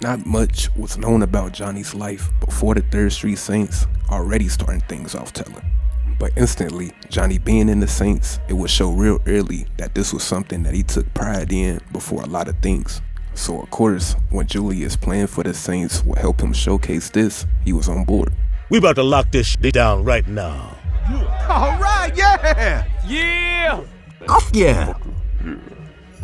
Not much was known about Johnny's life before the 3rd Street Saints, already starting things off telling. But instantly, Johnny being in the Saints, it would show real early that this was something that he took pride in before a lot of things. So of course, when Julius playing for the Saints would help him showcase this, he was on board. We about to lock this shit down right now. All right, yeah! Yeah! Oh, yeah!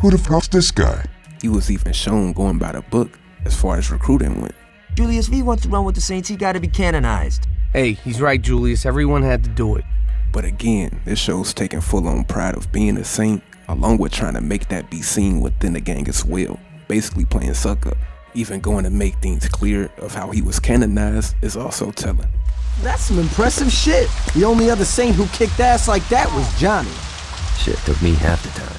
Who the fuck's this guy? He was even shown going by the book as far as recruiting went. Julius, if he wants to run with the Saints, he gotta be canonized. Hey, he's right, Julius. Everyone had to do it. But again, this shows taking full-on pride of being a Saint, along with trying to make that be seen within the gang as well, basically playing suck up. Even going to make things clear of how he was canonized is also telling. That's some impressive shit. The only other Saint who kicked ass like that was Johnny. Shit took me half the time.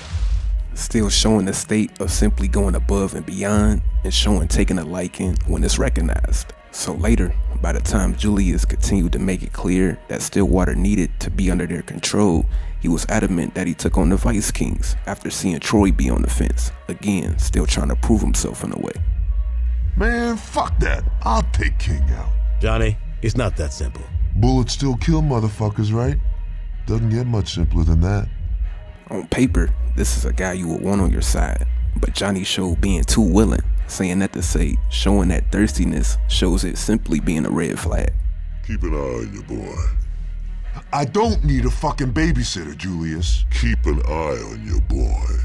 Still showing the state of simply going above and beyond, and showing taking a liking when it's recognized. So later, by the time Julius continued to make it clear that Stillwater needed to be under their control, he was adamant that he took on the Vice Kings after seeing Troy be on the fence. Again, still trying to prove himself in a way. Man, fuck that. I'll take King out. Johnny, it's not that simple. Bullets still kill motherfuckers, right? Doesn't get much simpler than that. On paper, this is a guy you would want on your side, but Johnny showed being too willing, saying that to say showing that thirstiness shows it simply being a red flag. Keep an eye on your boy. I don't need a fucking babysitter, Julius. Keep an eye on your boy.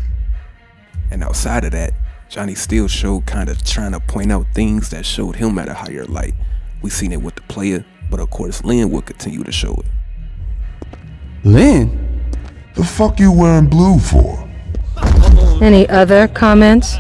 And outside of that, Johnny still showed kind of trying to point out things that showed him at a higher light. We seen it with the player, but of course Lynn would continue to show it. Lynn? The fuck you wearing blue for? Any other comments?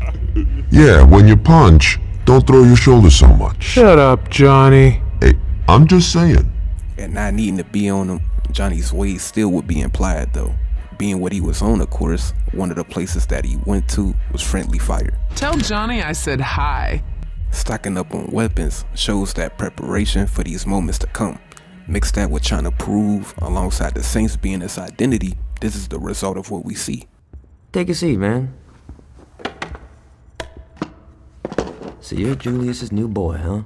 Yeah, when you punch, don't throw your shoulders so much. Shut up, Johnny. Hey, I'm just saying. And not needing to be on him, Johnny's ways still would be implied though. Being what he was on, of course, one of the places that he went to was Friendly Fire. Tell Johnny I said hi. Stocking up on weapons shows that preparation for these moments to come. Mix that with trying to prove, alongside the Saints being its identity, this is the result of what we see. Take a seat, man. So you're Julius's new boy, huh?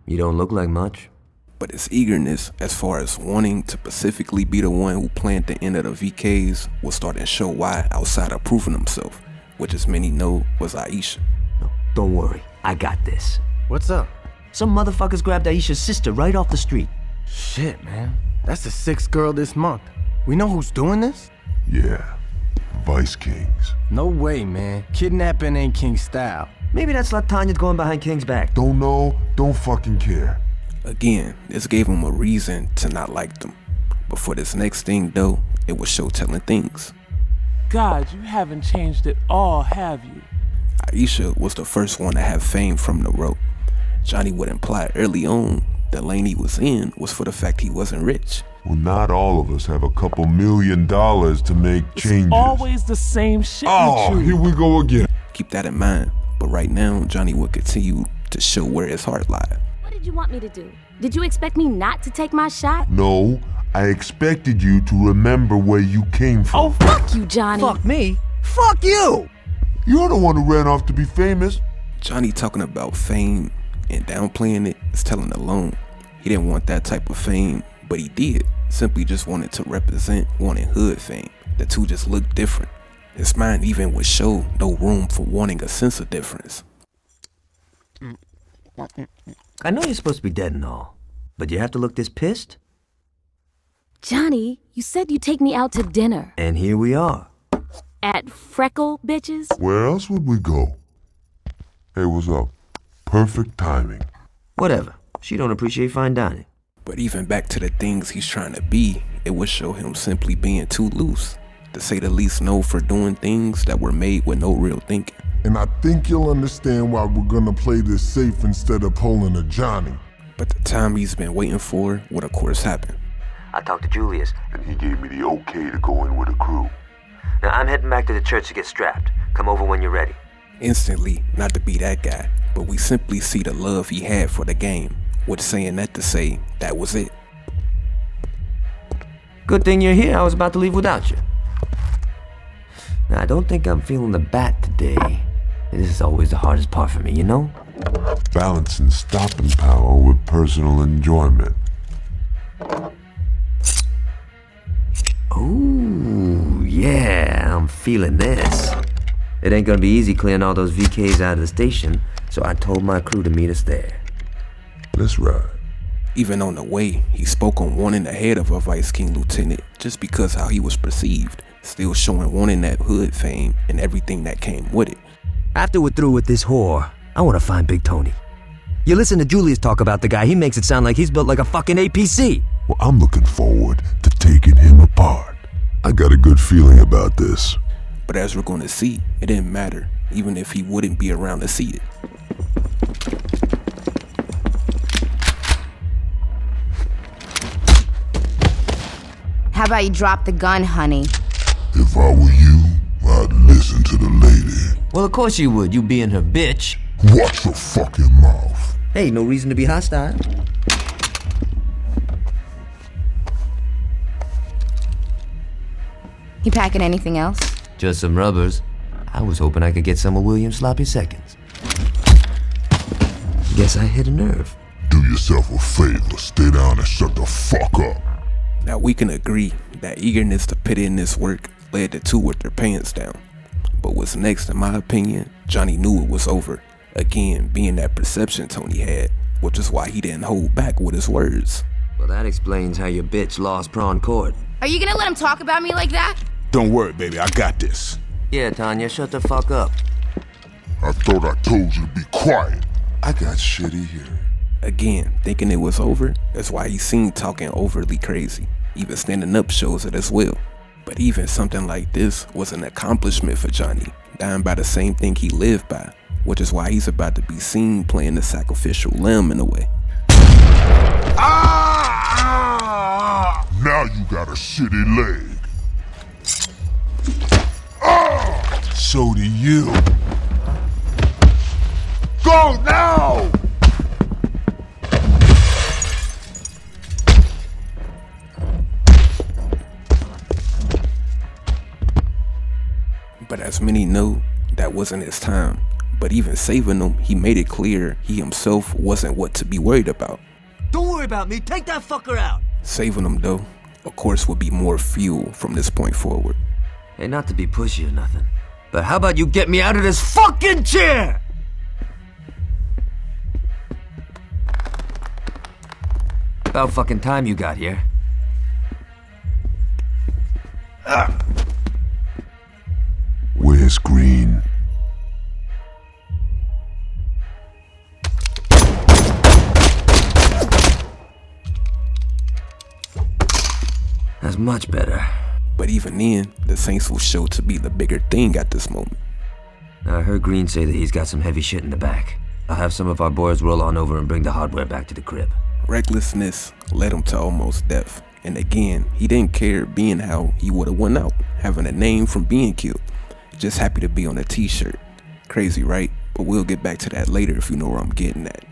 You don't look like much. But his eagerness, as far as wanting to specifically be the one who planned the end of the VKs, was starting to show why outside of proving himself, which as many know was Aisha. No, don't worry, I got this. What's up? Some motherfuckers grabbed Aisha's sister right off the street. Shit, man. That's the 6th girl this month. We know who's doing this? Yeah, Vice Kings. No way, man. Kidnapping ain't King's style. Maybe that's LaTanya's going behind King's back. Don't know, don't fucking care. Again, this gave him a reason to not like them. But for this next thing though, it was show telling things. God, you haven't changed at all, have you? Aisha was the first one to have fame from the rope. Johnny would imply early on the lane he was in was for the fact he wasn't rich. Well, not all of us have a couple $1 million to make changes. It's always the same shit Oh, with you. here we go again. Keep that in mind. But right now, Johnny would continue to show where his heart lied. What did you want me to do? Did you expect me not to take my shot? No, I expected you to remember where you came from. Oh, fuck you, Johnny. Fuck me? Fuck you! You're the one who ran off to be famous. Johnny talking about fame and downplaying it is telling alone. He didn't want that type of fame, but he did. Simply just wanted to represent wanting hood fame. The two just looked different. His mind even would show no room for wanting a sense of difference. I know you're supposed to be dead and all, but you have to look this pissed? Johnny, you said you'd take me out to dinner. And here we are. At Freckle Bitches? Where else would we go? Hey, what's up? Perfect timing. Whatever. She don't appreciate fine dining. But even back to the things he's trying to be, it would show him simply being too loose. To say the least, known for doing things that were made with no real thinking. And I think you'll understand why we're gonna play this safe instead of pulling a Johnny. But the time he's been waiting for would of course happen. I talked to Julius, And he gave me the okay to go in with a crew. now I'm heading back to the church to get strapped. Come over when you're ready. Instantly, not to be that guy, but we simply see the love he had for the game, with saying that to say that was it. Good thing you're here. I was about to leave without you. Now, I don't think I'm feeling the bat today. This is always the hardest part for me, you know? Balancing stopping power with personal enjoyment. Ooh, yeah, I'm feeling this. It ain't gonna be easy clearing all those VKs out of the station, so I told my crew to meet us there. Let's ride. Even on the way, he spoke on wanting the head of a Vice King Lieutenant just because how he was perceived, still showing wanting that hood fame and everything that came with it. After we're through with this whore, I wanna find Big Tony. You listen to Julius talk about the guy, he makes it sound like he's built like a fucking APC. Well, I'm looking forward to taking him apart. I got a good feeling about this. But as we're gonna see, it didn't matter, even if he wouldn't be around to see it. How about you drop the gun, honey? If I were you, I'd listen to the lady. Well, of course you would, you being her bitch. Watch your fucking mouth. Hey, no reason to be hostile. You packing anything else? Just some rubbers. I was hoping I could get some of William's sloppy seconds. Guess I hit a nerve. Do yourself a favor, stay down and shut the fuck up. Now we can agree that eagerness to put in this work led the two with their pants down. But what's next, in my opinion, Johnny knew it was over. Again, being that perception Tony had, which is why he didn't hold back with his words. Well, that explains how your bitch lost Prawn Court. Are you gonna let him talk about me like that? Don't worry, baby, I got this. Yeah, Tanya, shut the fuck up. I thought I told you to be quiet. I got shitty hearing. Again, thinking it was over, that's why he seemed talking overly crazy. Even standing up shows it as well. But even something like this was an accomplishment for Johnny, dying by the same thing he lived by, which is why he's about to be seen playing the sacrificial lamb in a way. Now you got a shitty leg. So do you. Go now! But as many know, that wasn't his time. But even saving them, he made it clear he himself wasn't what to be worried about. Don't worry about me, take that fucker out! Saving them though, of course, would be more fuel from this point forward. Hey, not to be pushy or nothing, but how about you get me out of this fucking chair? About fucking time you got here. Where's Green? That's much better. But even then, the Saints will show to be the bigger thing at this moment. I heard Green say that he's got some heavy shit in the back. I'll have some of our boys roll on over and bring the hardware back to the crib. Recklessness led him to almost death. And again, he didn't care being how he would have won out, having a name from being killed. Just happy to be on a t-shirt. Crazy, right? But we'll get back to that later if you know where I'm getting at.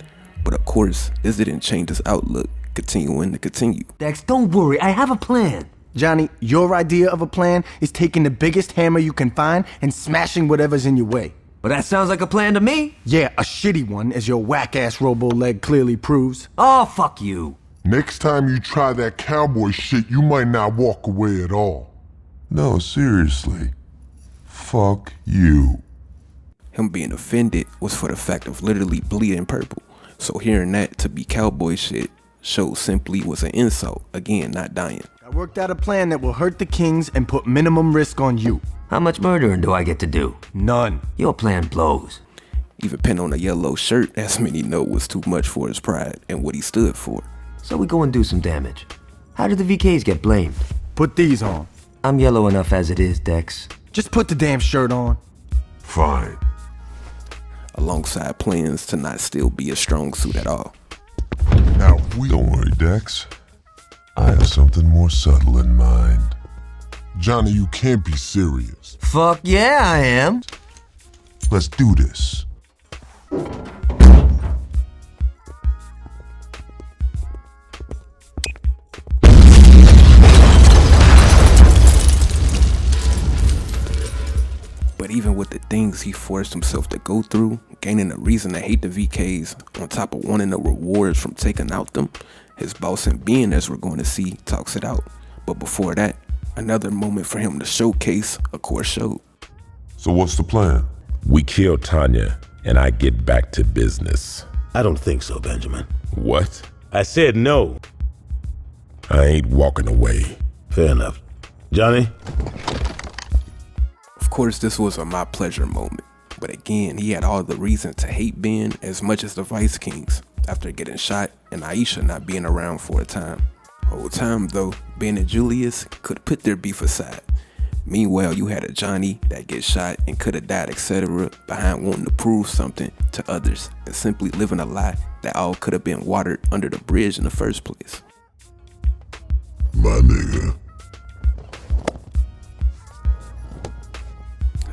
But of course, this didn't change his outlook, continuing to continue. Dex, don't worry, I have a plan. Johnny, your idea of a plan is taking the biggest hammer you can find and smashing whatever's in your way. Well, that sounds like a plan to me. Yeah, a shitty one, as your whack-ass robo-leg clearly proves. Oh, fuck you. Next time you try that cowboy shit, you might not walk away at all. No, seriously. Fuck you. Him being offended was for the fact of literally bleeding purple. So hearing that to be cowboy shit shows simply was an insult. Again, not dying. I worked out a plan that will hurt the Kings and put minimum risk on you. How much murdering do I get to do? None. Your plan blows. Even pinning on a yellow shirt, as many know, was too much for his pride and what he stood for. So we go and do some damage. How did the VKs get blamed? Put these on. I'm yellow enough as it is, Dex. Just put the damn shirt on. Fine. Alongside plans to not still be a strong suit at all. Now, don't worry, Dex. I have something more subtle in mind. Johnny, you can't be serious. Fuck yeah, I am. Let's do this. But But even with the things he forced himself to go through, gaining a reason to hate the VKs on top of wanting the rewards from taking out them, his boss and Ben, as we're going to see, talks it out. But before that, another moment for him to showcase, of course, showed. So what's the plan? We kill Tanya, and I get back to business. I don't think so, Benjamin. What? I said no. I ain't walking away. Fair enough. Johnny? Of course, this was a my pleasure moment. But again, he had all the reason to hate Ben as much as the Vice Kings after getting shot and Aisha not being around for a time. Whole time though, Ben and Julius could put their beef aside. Meanwhile, you had a Johnny that gets shot and could have died, etc., behind wanting to prove something to others and simply living a lie that all could have been watered under the bridge in the first place. My nigga.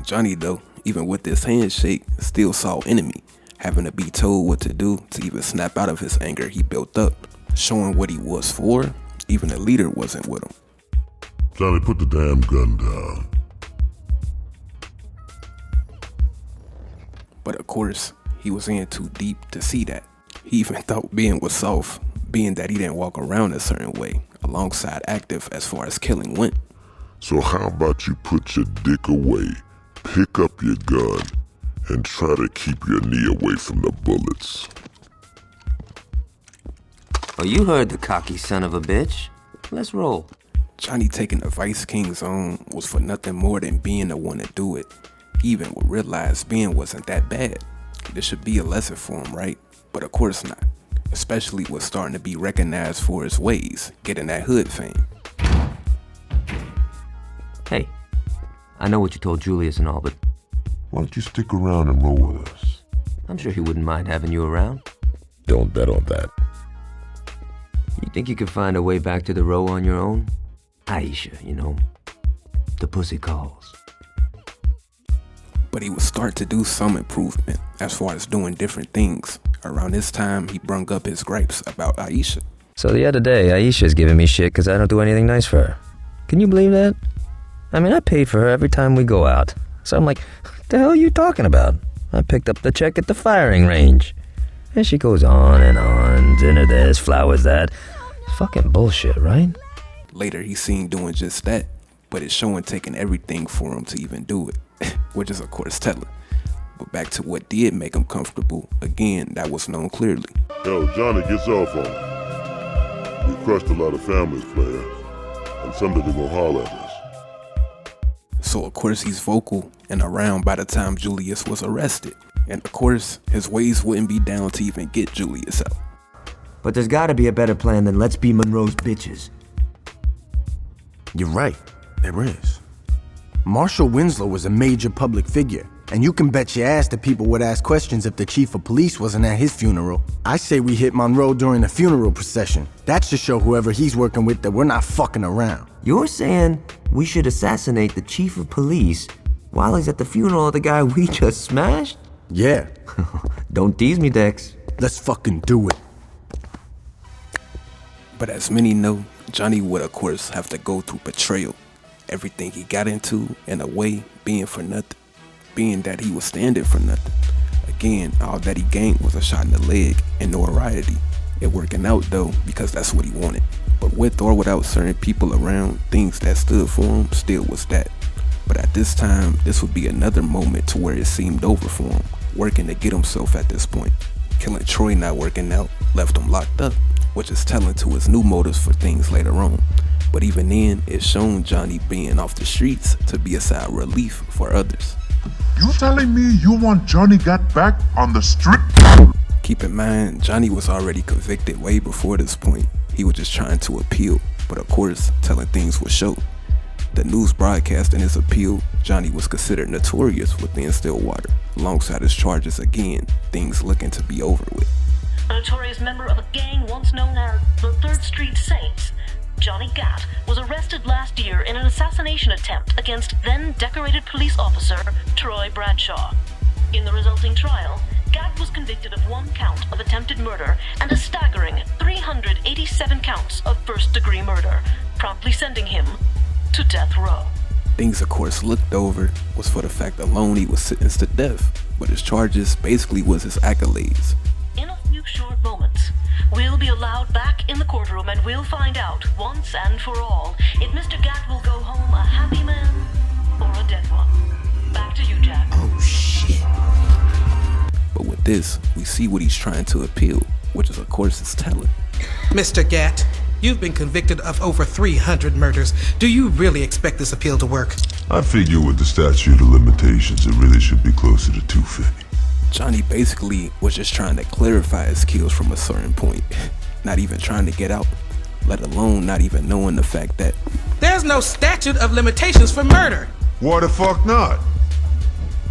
Johnny though, even with this handshake, still saw enemy, having to be told what to do to even snap out of his anger he built up, showing what he was for. Even the leader wasn't with him. Johnny, put the damn gun down. But of course, he was in too deep to see that. He even thought Ben was soft, being that he didn't walk around a certain way, alongside active as far as killing went. So how about you put your dick away, pick up your gun, and try to keep your knee away from the bullets. Oh, you heard the cocky son of a bitch. Let's roll. Johnny taking the Vice King's on was for nothing more than being the one to do it. He even would realize Ben wasn't that bad. This should be a lesson for him, right? But of course not. Especially with starting to be recognized for his ways, getting that hood fame. Hey, I know what you told Julius and all, but Why don't you stick around and roll with us? I'm sure he wouldn't mind having you around. Don't bet on that. You think you could find a way back to the row on your own? Aisha, you know, the pussy calls. But he would start to do some improvement as far as doing different things. Around this time, he brung up his gripes about Aisha. So the other day, Aisha's giving me shit because I don't do anything nice for her. Can you believe that? I mean, I pay for her every time we go out. So I'm like, what the hell are you talking about? I picked up the check at the firing range. And she goes on, dinner this, flowers that. It's fucking bullshit, right? Later, he's seen doing just that, but it's showing taking everything for him to even do it, which is of course telling. But back to what did make him comfortable, again, that was known clearly. Yo, Johnny gets off on it. We crushed a lot of families, player, and someday they're gonna holler at us. So of course he's vocal and around by the time Julius was arrested. And of course, his ways wouldn't be down to even get Julius out. But there's gotta be a better plan than let's be Monroe's bitches. You're right, there is. Marshal Winslow was a major public figure, and you can bet your ass that people would ask questions if the chief of police wasn't at his funeral. I say we hit Monroe during the funeral procession. That should show whoever he's working with that we're not fucking around. You're saying we should assassinate the chief of police while he's at the funeral of the guy we just smashed? Yeah. Don't tease me, Dex. Let's fucking do it. But as many know, Johnny would of course have to go through betrayal. Everything he got into, in a way, being for nothing. Being that he was standing for nothing. Again, all that he gained was a shot in the leg and notoriety. It working out though, because that's what he wanted. But with or without certain people around, things that stood for him still was that. But at this time, this would be another moment to where it seemed over for him, working to get himself at this point. Killing Troy not working out, left him locked up, which is telling to his new motives for things later on. But even then, it's shown Johnny being off the streets to be a side relief for others. You telling me you want Johnny got back on the street? Keep in mind, Johnny was already convicted way before this point. He was just trying to appeal, but of course, telling things would show. The news broadcasting his appeal, Johnny was considered notorious within Stillwater. Alongside his charges again, things looking to be over with. A notorious member of a gang once known as the 3rd Street Saints, Johnny Gatt was arrested last year in an assassination attempt against then-decorated police officer Troy Bradshaw. In the resulting trial, Gatt was convicted of 1 count of attempted murder and a staggering 387 counts of first-degree murder, promptly sending him to death row. Things of course looked over was for the fact alone he was sentenced to death, but his charges basically was his accolades. In a few short moments, we'll be allowed back in the courtroom and we'll find out once and for all if Mr. Gatt will go home a happy man or a dead one. Back to you, Jack. Oh, shit. But with this, we see what he's trying to appeal, which is of course his talent. Mr. Gatt, you've been convicted of over 300 murders. Do you really expect this appeal to work? I figure with the statute of limitations, it really should be closer to 250. Johnny basically was just trying to clarify his kills from a certain point, not even trying to get out, let alone not even knowing the fact that there's no statute of limitations for murder. Why the fuck not?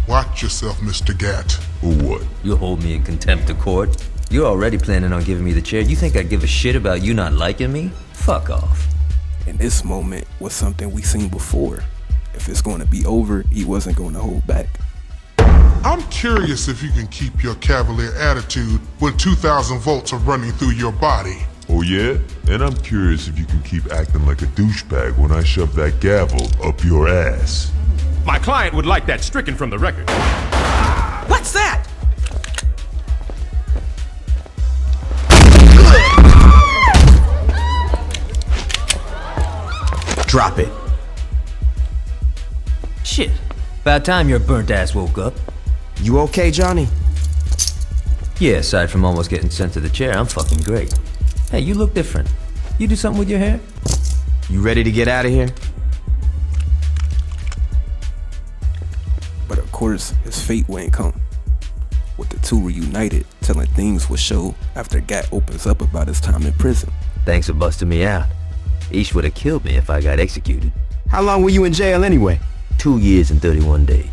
Watch yourself, Mr. Gatt. Or what? You'll hold me in contempt of court? You're already planning on giving me the chair. You think I'd give a shit about you not liking me? Fuck off. And this moment was something we seen before. If it's going to be over, he wasn't going to hold back. I'm curious if you can keep your cavalier attitude when 2,000 volts are running through your body. Oh yeah? And I'm curious if you can keep acting like a douchebag when I shove that gavel up your ass. My client would like that stricken from the record. What's that? Drop it. Shit. About time your burnt ass woke up. You okay, Johnny? Yeah, aside from almost getting sent to the chair, I'm fucking great. Hey, you look different. You do something with your hair? You ready to get out of here? But of course, his fate wouldn't come. With the two reunited, telling things will show after Gatt opens up about his time in prison. Thanks for busting me out. Ish would have killed me if I got executed. How long were you in jail anyway? 2 years and 31 days.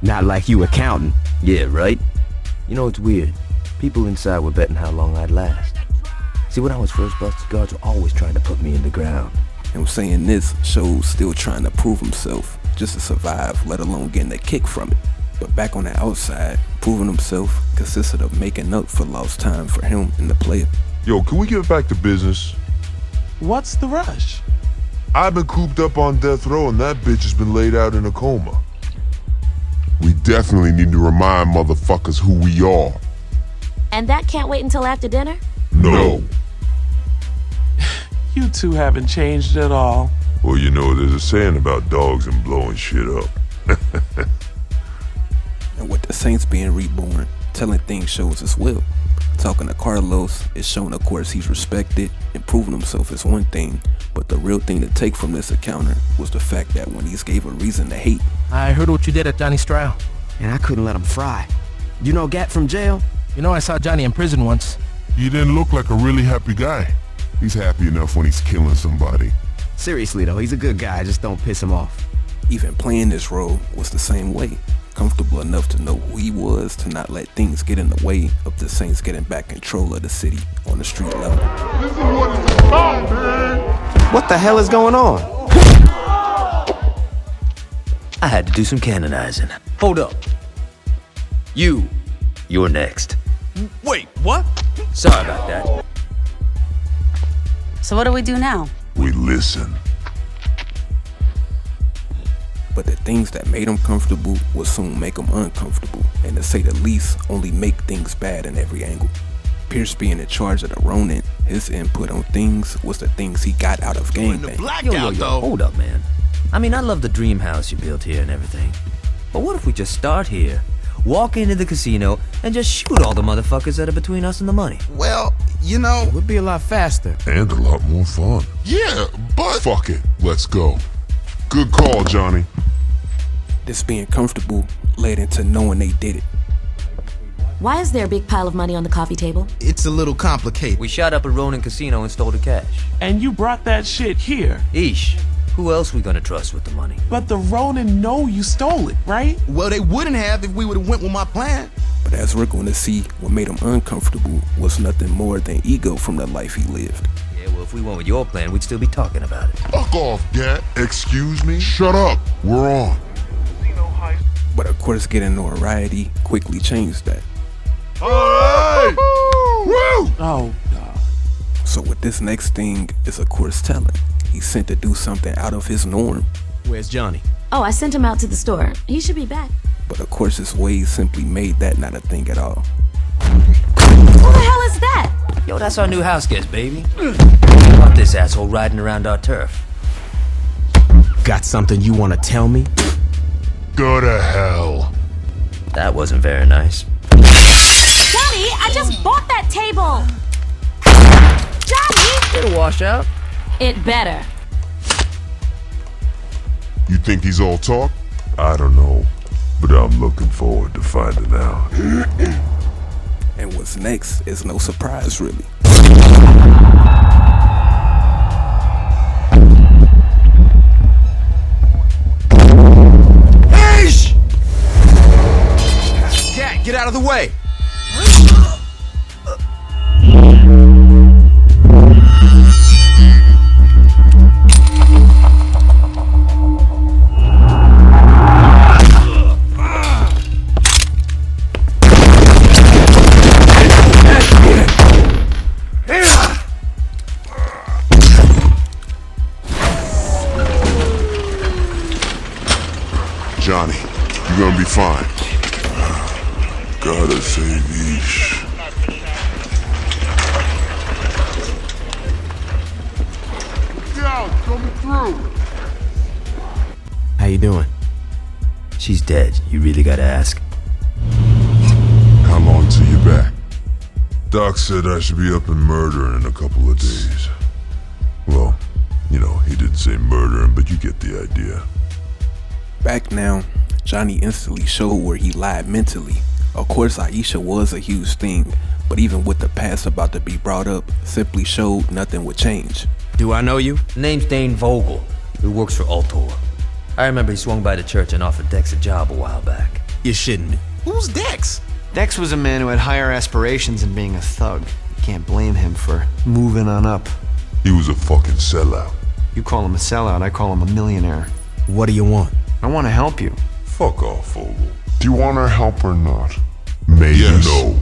Not like you were counting. Yeah, right? You know, it's weird. People inside were betting how long I'd last. See, when I was first busted, guards were always trying to put me in the ground. Him saying this shows still trying to prove himself just to survive, let alone getting a kick from it. But back on the outside, proving himself consisted of making up for lost time for him and the player. Yo, can we get back to business? What's the rush? I've been cooped up on death row and that bitch has been laid out in a coma. We definitely need to remind motherfuckers who we are. And that can't wait until after dinner? No. You two haven't changed at all. Well, you know, there's a saying about dogs and blowing shit up. And with the Saints being reborn, telling things shows as well. Talking to Carlos, it's shown of course he's respected, and proving himself is one thing, but the real thing to take from this encounter was the fact that when he's gave a reason to hate. I heard what you did at Johnny's trial. And I couldn't let him fry. You know Gatt from jail? You know I saw Johnny in prison once. He didn't look like a really happy guy. He's happy enough when he's killing somebody. Seriously though, he's a good guy, just don't piss him off. Even playing this role was the same way. Comfortable enough to know who he was to not let things get in the way of the Saints getting back control of the city on the street level. This is what it's about, man! What the hell is going on? I had to do some canonizing. Hold up. You're next. Wait, what? Sorry about that. So what do we do now? We listen. But the things that made him comfortable will soon make him uncomfortable, and to say the least, only make things bad in every angle. Pierce being in charge of the Ronin, his input on things was the things he got out of gangbang. Yo, hold up, man. I mean, I love the dream house you built here and everything. But what if we just start here, walk into the casino, and just shoot all the motherfuckers that are between us and the money? Well, you know, it would be a lot faster. And a lot more fun. Yeah, but... Fuck it, let's go. Good call, Johnny. This being comfortable led into knowing they did it. Why is there a big pile of money on the coffee table? It's a little complicated. We shot up a Ronin casino and stole the cash. And you brought that shit here. Ish, who else we gonna trust with the money? But the Ronin know you stole it, right? Well, they wouldn't have if we would've went with my plan. But as we're going to see, what made him uncomfortable was nothing more than ego from the life he lived. Yeah, well, if we went with your plan, we'd still be talking about it. Fuck off, Gatt. Excuse me? Shut up. We're on. But of course, getting notoriety quickly changed that. Alright! Woo! Oh, God. So with this next thing is of course talent. He's sent to do something out of his norm. Where's Johnny? Oh, I sent him out to the store. He should be back. But of course his ways simply made that not a thing at all. Who the hell is that? Yo, that's our new house guest, baby. How about this asshole riding around our turf? Got something you want to tell me? Go to hell. That wasn't very nice. Johnny, I just bought that table! Johnny! It'll wash out. It better. You think he's all talk? I don't know, but I'm looking forward to finding out. And what's next is no surprise, really. Hey! Cat, get out of the way! Johnny, you're gonna be fine. Gotta save Ish. Down, coming through. How you doing? She's dead. You really gotta ask. How long till you're back? Doc said I should be up and murdering in a couple of days. Well, you know, he didn't say murdering, but you get the idea. Back now, Johnny instantly showed where he lied mentally. Of course, Aisha was a huge thing, but even with the past about to be brought up, simply showed nothing would change. Do I know you? Name's Dane Vogel, who works for Altor. I remember he swung by the church and offered Dex a job a while back. You're shitting me. Who's Dex? Dex was a man who had higher aspirations than being a thug. You can't blame him for moving on up. He was a fucking sellout. You call him a sellout, I call him a millionaire. What do you want? I want to help you. Fuck off, Vogel. Do you want our help or not? Maybe Yes. no.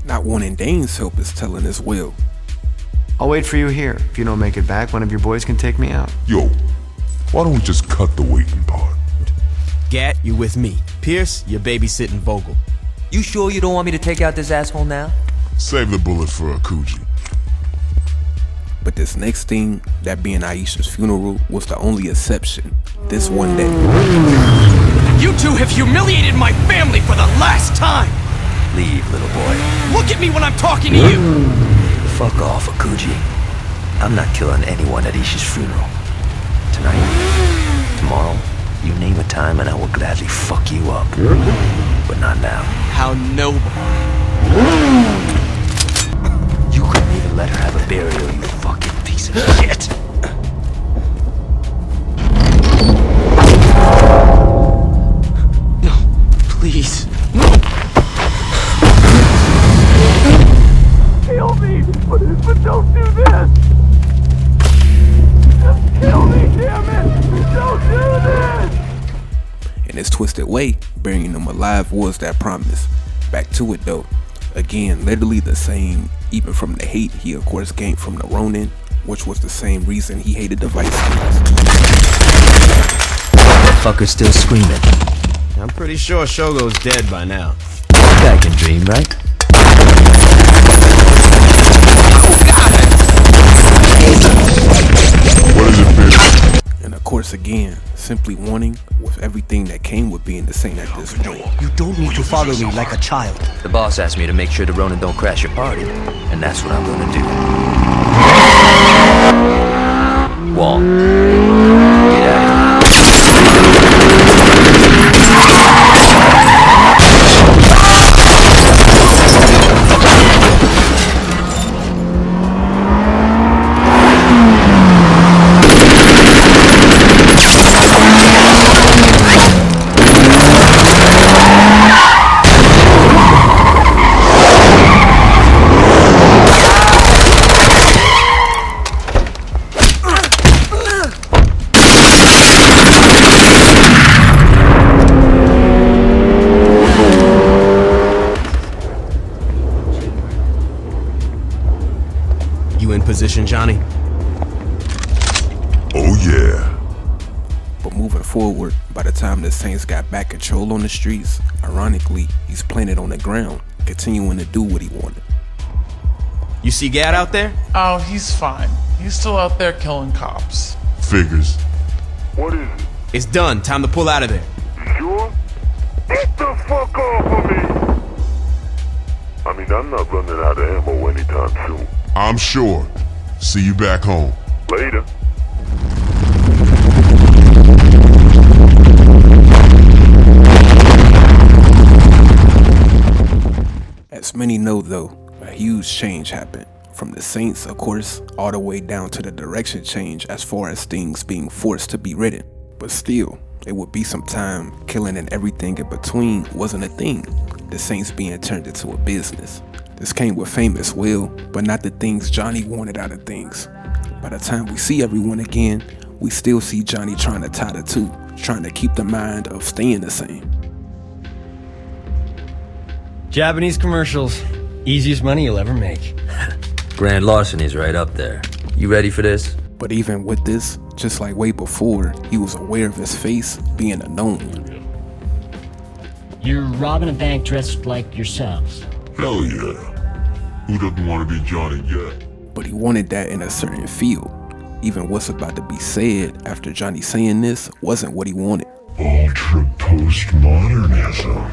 Not wanting Dane's help is telling as well. I'll wait for you here. If you don't make it back, one of your boys can take me out. Yo, why don't we just cut the waiting part? Gat, you with me. Pierce, you're babysitting Vogel. You sure you don't want me to take out this asshole now? Save the bullet for Akuji. But this next thing, that being Aisha's funeral, was the only exception. This one day. You two have humiliated my family for the last time! Leave, little boy. Look at me when I'm talking to you! Fuck off, Akuji. I'm not killing anyone at Isha's funeral. Tonight, tomorrow, you name a time and I will gladly fuck you up. But not now. How noble. You couldn't even let her have a burial, you fucking piece of shit. No, please. No! Kill me, but don't do this! Just kill me, damn it! Don't do this! In this twisted way, burying them alive was that promise. Back to it though. Again, literally the same, even from the hate he of course gained from the Ronin, which was the same reason he hated the Vice Kings. Fucker's still screaming. I'm pretty sure Shogo's dead by now. Guy can dream, right? What is it, bitch? And of course again, simply wanting with everything that came with being the same at this point. You don't need to follow me like a child. The boss asked me to make sure the Ronin don't crash your party, and that's what I'm gonna do. Wong, get out of here. Position, Johnny? Oh yeah. But moving forward, by the time the Saints got back control on the streets, ironically, he's planted on the ground, continuing to do what he wanted. You see Gad out there? Oh, he's fine. He's still out there killing cops. Figures. What is it? It's done. Time to pull out of there. Sure? Get the fuck off of me! I mean, I'm not running out of ammo anytime soon. I'm sure. See you back home. Later. As many know though, a huge change happened. From the Saints, of course, all the way down to the direction change as far as things being forced to be written. But still, it would be some time, killing and everything in between wasn't a thing. The Saints being turned into a business. This came with fame as well, but not the things Johnny wanted out of things. By the time we see everyone again, we still see Johnny trying to tie the two, trying to keep the mind of staying the same. Japanese commercials. Easiest money you'll ever make. Grand larceny's right up there. You ready for this? But even with this, just like way before, he was aware of his face being a known. You're robbing a bank dressed like yourselves. Hell yeah. Who doesn't want to be Johnny yet? But he wanted that in a certain field. Even what's about to be said after Johnny saying this wasn't what he wanted. Ultra postmodernism.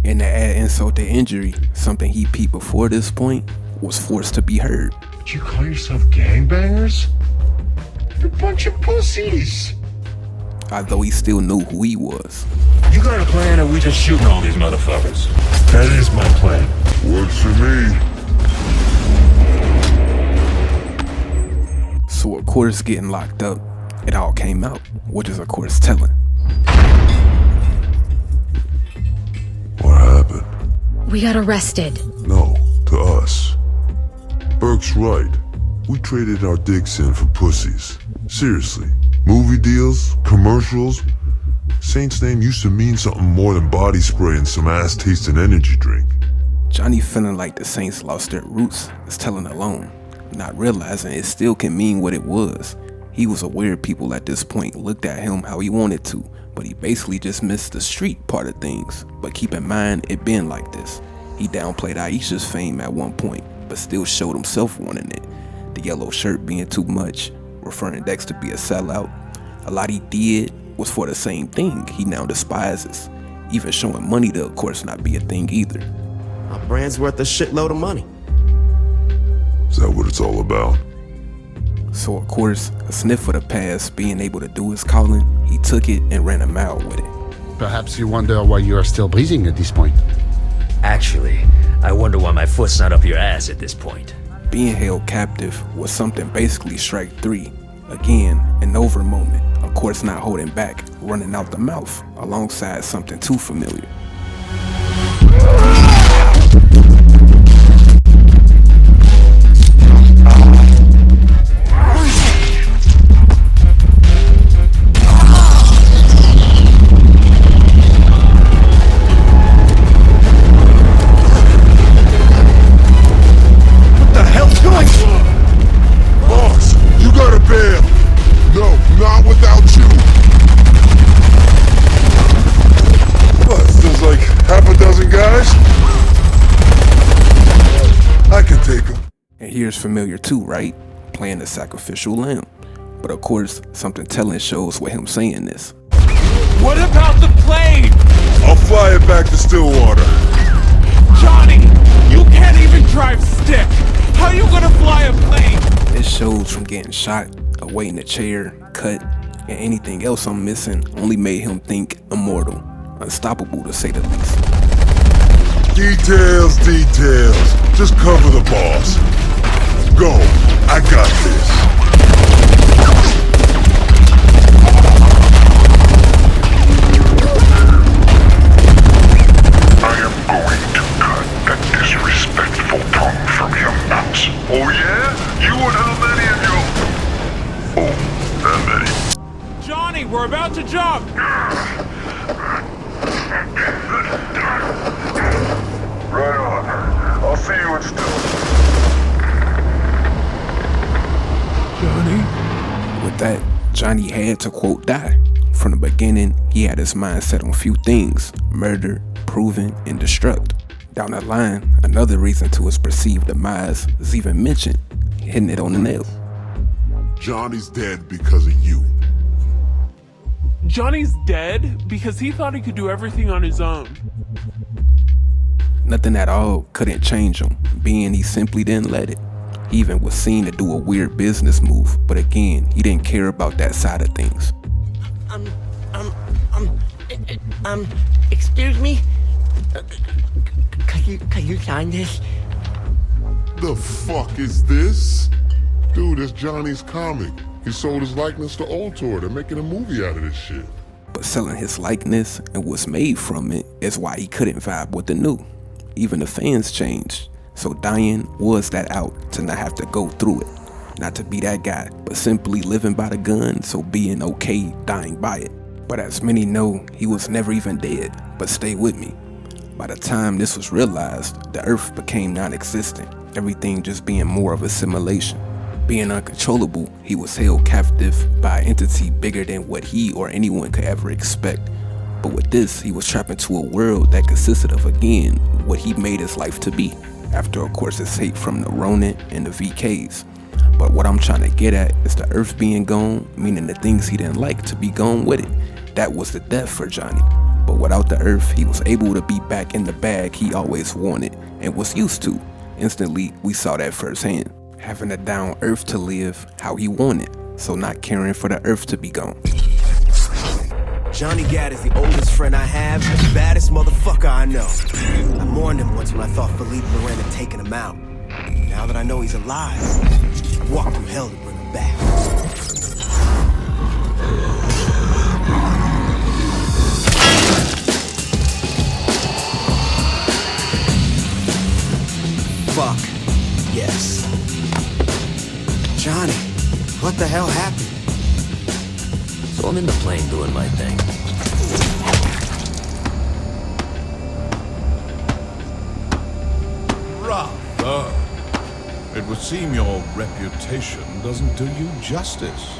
And to add insult to injury, something he peeped before this point was forced to be heard. But you call yourself gangbangers? You're a bunch of pussies. Although he still knew who he was. You got a plan, or we just shooting all these motherfuckers? That is my plan. Works for me. So of course, getting locked up, it all came out, which is of course telling. What happened? We got arrested. No, to us. Burke's right. We traded our dicks in for pussies. Seriously. Movie deals, commercials. Saint's name used to mean something more than body spray and some ass-tasting energy drink. Johnny feeling like the Saints lost their roots is telling alone, not realizing it still can mean what it was. He was aware people at this point looked at him how he wanted to, but he basically just missed the street part of things. But keep in mind, it been like this. He downplayed Aisha's fame at one point, but still showed himself wanting it. The yellow shirt being too much, referring Dex to be a sellout. A lot he did was for the same thing he now despises. Even showing money to, of course, not be a thing either. Our brand's worth a shitload of money. Is that what it's all about? So of course, a sniff of the past, being able to do his calling, he took it and ran a mile with it. Perhaps you wonder why you are still breathing at this point. Actually, I wonder why my foot's not up your ass at this point. Being held captive was something basically strike three. Again, an over moment, of course not holding back, running out the mouth, alongside something too familiar. Here's familiar too, right? Playing the sacrificial lamb. But of course, something telling shows with him saying this. What about the plane? I'll fly it back to Stillwater. Johnny, you can't even drive stick. How are you gonna fly a plane? This shows from getting shot, away in the chair, cut, and anything else I'm missing only made him think immortal. Unstoppable to say the least. Details, details. Just cover the boss. Go. I got this. I am going to cut that disrespectful tongue from your mouth. Oh yeah? You and how many of you? Oh, that many. Johnny, we're about to jump. Right on. I'll see you in Stillwater. Johnny had to, quote, die. From the beginning, he had his mind set on few things: murder, proving, and destruct. Down the line, another reason to his perceived demise is even mentioned, hitting it on the nail. Johnny's dead because of you. Johnny's dead because he thought he could do everything on his own. Nothing at all couldn't change him, being he simply didn't let it. He even was seen to do a weird business move, but again, he didn't care about that side of things. Excuse me? Can you sign this? The fuck is this? Dude, it's Johnny's comic. He sold his likeness to Ultor. They're making a movie out of this shit. But selling his likeness and what's made from it is why he couldn't vibe with the new. Even the fans changed. So dying was that out to not have to go through it. Not to be that guy, but simply living by the gun, so being okay dying by it. But as many know, he was never even dead, but stay with me. By the time this was realized, the earth became non-existent, everything just being more of a simulation. Being uncontrollable, he was held captive by an entity bigger than what he or anyone could ever expect. But with this, he was trapped into a world that consisted of, again, what he made his life to be. After, of course, escape from the Ronin and the VKs. But what I'm trying to get at is the earth being gone, meaning the things he didn't like to be gone with it. That was the death for Johnny. But without the earth, he was able to be back in the bag he always wanted and was used to. Instantly, we saw that firsthand. Having a down earth to live how he wanted, so not caring for the earth to be gone. Johnny Gat is the oldest friend I have, the baddest motherfucker I know. I mourned him once when I thought Philippe Loren had taken him out. Now that I know he's alive, I walked through hell to bring him back. Fuck. Yes. Johnny, what the hell happened? So I'm in the plane doing my thing. Rather. It would seem your reputation doesn't do you justice.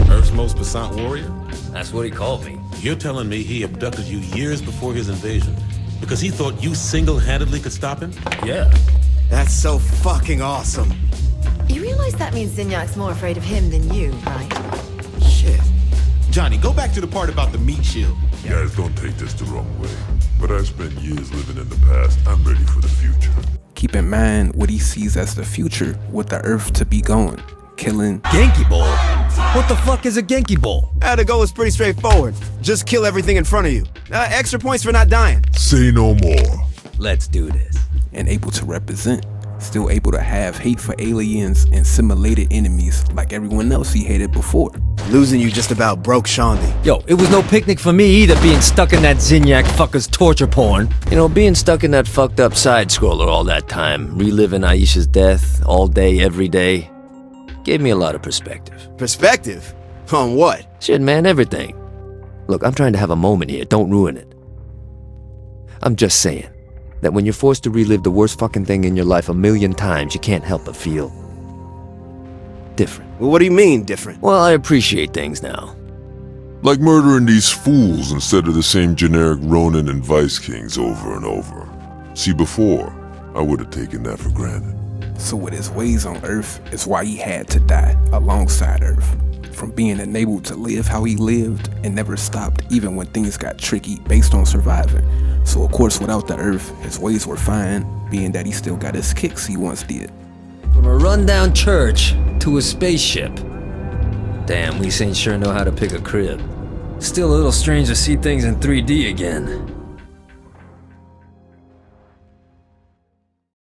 Earth's most passant warrior? That's what he called me. You're telling me he abducted you years before his invasion because he thought you single-handedly could stop him? Yeah. That's so fucking awesome. You realize that means Zinyak's more afraid of him than you, right? Shit. Johnny, go back to the part about the meat shield. Guys, don't take this the wrong way, but I spent years living in the past. I'm ready for the future. Keep in mind what he sees as the future with the earth to be gone. Killing Genki Ball? What the fuck is a Genki Ball? The goal is pretty straightforward. Just kill everything in front of you. Extra points for not dying. Say no more. Let's do this. And able to represent. Still able to have hate for aliens and simulated enemies like everyone else he hated before. Losing you just about broke Shaundi. Yo, it was no picnic for me either, being stuck in that Zinyak fucker's torture porn. You know, being stuck in that fucked up side-scroller all that time, reliving Aisha's death all day, every day, gave me a lot of perspective. Perspective? On what? Shit, man, everything. Look, I'm trying to have a moment here, don't ruin it. I'm just saying that when you're forced to relive the worst fucking thing in your life 1,000,000 times, you can't help but feel different. Well, what do you mean, different? Well, I appreciate things now. Like murdering these fools instead of the same generic Ronin and Vice Kings over and over. See, before, I would have taken that for granted. So with his ways on Earth is why he had to die alongside Earth. From being enabled to live how he lived and never stopped even when things got tricky based on surviving. So of course without the Earth, his ways were fine, being that he still got his kicks he once did. From a rundown church to a spaceship. Damn, we ain't sure know how to pick a crib. Still a little strange to see things in 3D again.